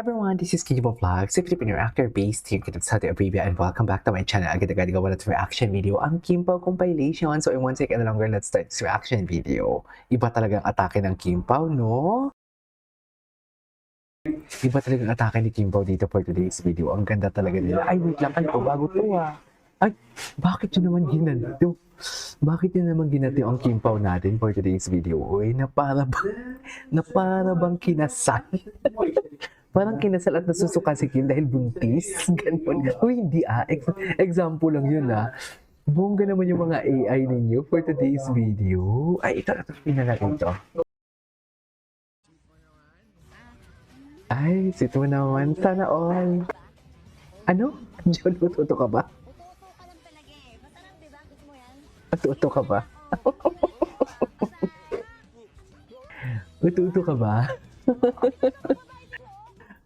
Everyone, this is Kijibo Vlogs, a Filipino actor based here in Saudi Arabia, and welcome back to my channel. Agad-agad gawa natin reaction video ang Kimpao compilation. So in one second longer, let's start this reaction video. Iba talagang atake ng Kimpao, no? Iba talagang atake ni Kimpao dito for today's video. Ang ganda talaga nila. Ay, wait lang, ano to? Bago to Ay, bakit yun naman ginanto? Bakit yun naman ginanto ang Kimpao natin for today's video? Uy, na para bang kinasal. Parang kinasal at nasusuka si Kim dahil buntis. Ganun. Uy, hindi example lang yun Bongga naman yung mga AI ninyo for today's video. Ay, ito natin ito. Ay, sito naman. Sana all. Ano? John, uto ka ba? Uto ka ba? Uto ka ba?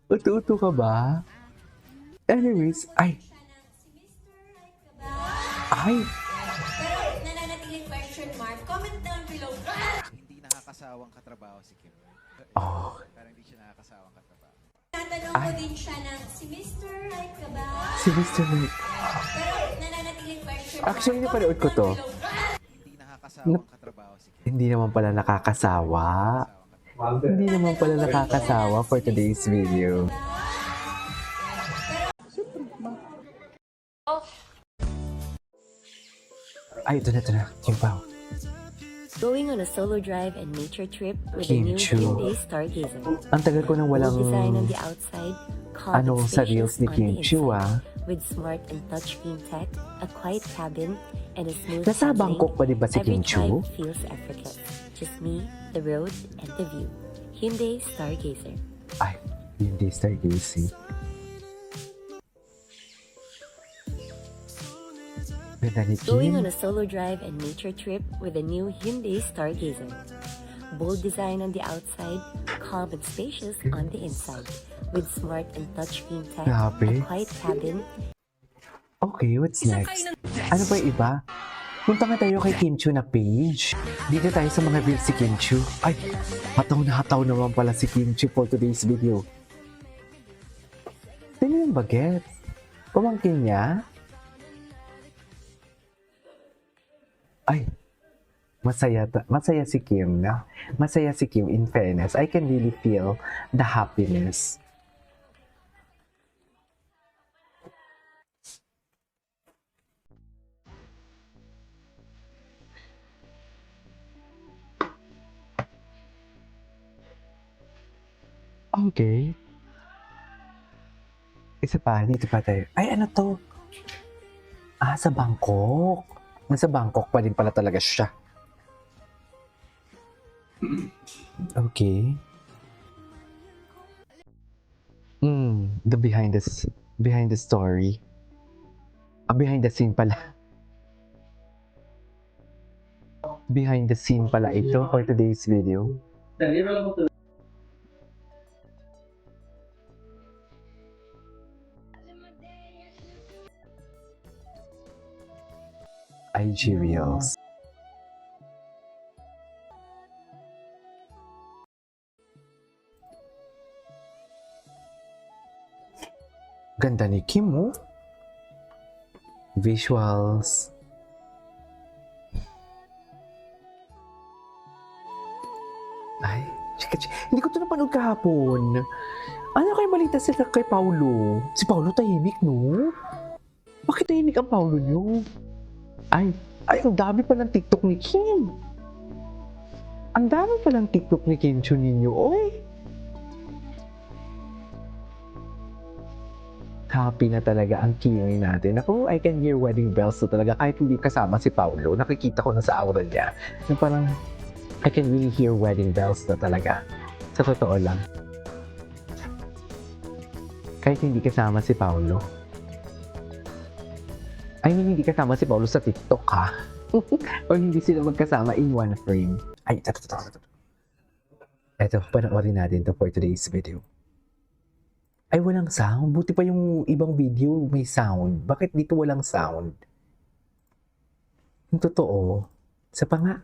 Uto ka ba? Anyways, ay! Pero nananatiling question mark, comment down below. Hindi nakakasawang katrabaho si Kim. Oh. Parang hindi siya nakakasawang katrabaho. Tatanong ko din siya ng, si Mr. Right ka ba? Si Mr. Right. Pero nananatiling question mark. Actually, napanood ko to. Hindi nakakasawang katrabaho si Kim. Hindi naman pala nakakasawa. Hindi naman pala nakakasawa for today's video. Ay, ito na. Kimpao. Going on a solo drive and nature trip with Kim a new Chu. Hyundai Stargazer. Ang tagal ko nang walang Bold design on the outside, calm ano and sa reels spacious ni on Kim the Chu inside. With smart and touchscreen tech, a quiet cabin, and a smooth Nasa handling, Bangkok pa din ba si every Kim Chu? drive feels effortless. Just me, the road, and the view. Hyundai Stargazer. Ay, hindi Stargazing. Ganda ni Going on Kim. a solo drive and nature trip with a new Hyundai Stargazer. Bold design on the outside, calm and spacious on the inside. With smart and touchscreen tech, Grabe. a quiet cabin. Okay, what's next? Ano ba yung iba? Punta nga tayo kay Kim Chu na page. Dito tayo sa mga reels si Kim Chu. Ay, hataw naman pala si Kim Chu for today's video. Sino yung baget? Pamangkin niya? Ay, masaya si Kim na. Masaya si Kim in fairness. I can really feel the happiness. Okay. Isa pa, dito pa tayo. Ay, ano to? Sa Bangkok. Nasa Bangkok pa din pala talaga siya. Okay. The behind the story. Behind the scene pala. Behind the scene pala ito for today's video. IG Reels. Ganda ni Kim, oh. Visuals. Ay, hindi ko ito napanood kahapon. Ano kayo balita sila kay Paulo? Si Paulo tahimik, no? Bakit tahimik ang Paulo niyo? Ay, ang dami palang TikTok ni Kim. Ang dami palang TikTok ni Kim Chu ninyo, oy. Happy na talaga ang Kimi natin. Ako, I can hear wedding bells na talaga kahit hindi kasama si Paulo. Nakikita ko na sa aura niya na parang I can really hear wedding bells na talaga. Sa totoo lang. Kahit hindi kasama si Paulo. I mean, hindi kasama si Paulo sa TikTok, ha? O hindi sila magkasama in one frame. Ay, ito. Ito, panoorin natin to for today's video. Ay, walang sound. Buti pa yung ibang video may sound. Bakit dito walang sound? Yung totoo. Sa pa nga.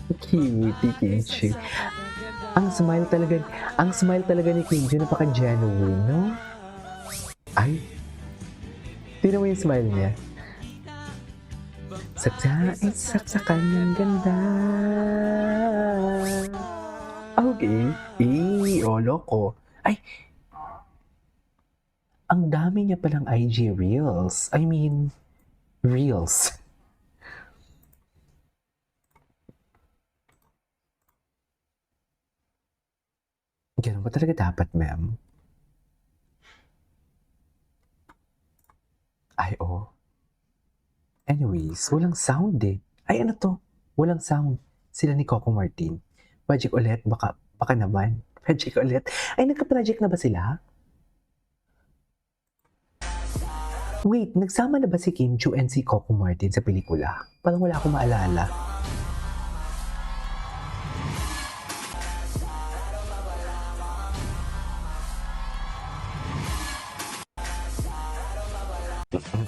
Cutie, Kimchi. Ang smile talaga ni Kimchi, napaka-genuine, no? Ay, tingnan mo yung smile niya. Saksakan ng ganda. Okay. Loko. Ay, ang dami niya palang IG Reels. I mean, Reels. Ganun ba talaga dapat, ma'am? Ay, oh. Anyways, walang sound eh. Ay, ano to? Walang sound. Sila ni Coco Martin. Project ulit? Baka naman. Project ulit? Ay, nagka-project na ba sila? Wait, nagsama na ba si Kim Chiu and si Coco Martin sa pelikula? Parang wala akong maalala.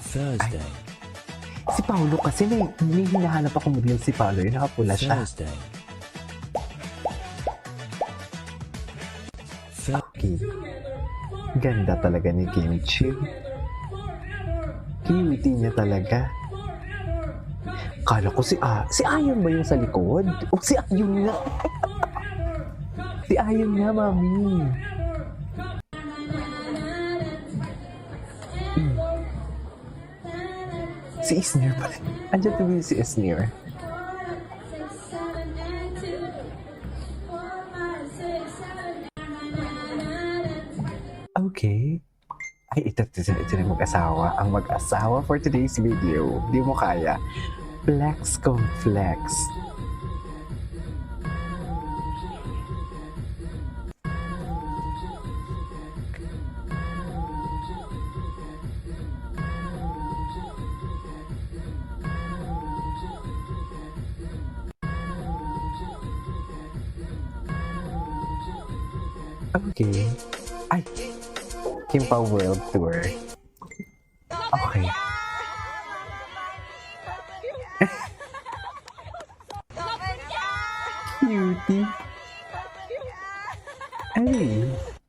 Thursday. Si Paolo kasi may hinahanap akong reel si Paolo. Yung nakapula siya. Thursday. Okay. Ganda talaga ni Kim Chiu. Cutie niya talaga. Kala ko si Ayon ba yung sa likod? O si Ayon nga. Si Ayon nga, mami. Si Isnir pala. Andiyan to si Isnir. Okay. Ay, ito yung mag-asawa. Ang mag-asawa for today's video. Di mo kaya. Flex kung flex. Okay. Ay, Kimpa World Tour. Okay. Cutie.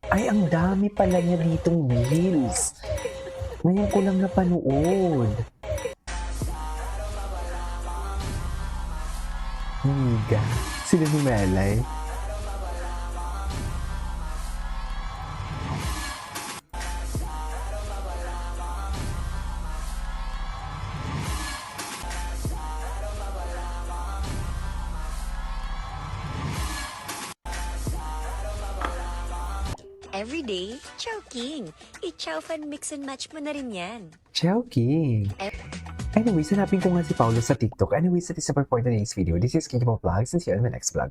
Ay, ang dami pala niya ditong reels. Ngayon ko lang napanood. Miga. Sila ni Melay. Everyday, Chowking. I-chow fan mix and match mo na rin yan. Chowking. Anyways, hanapin ko nga si Paolo sa TikTok. Anyways, that is the for today's video. This is King of Vlogs and see you in my next vlog.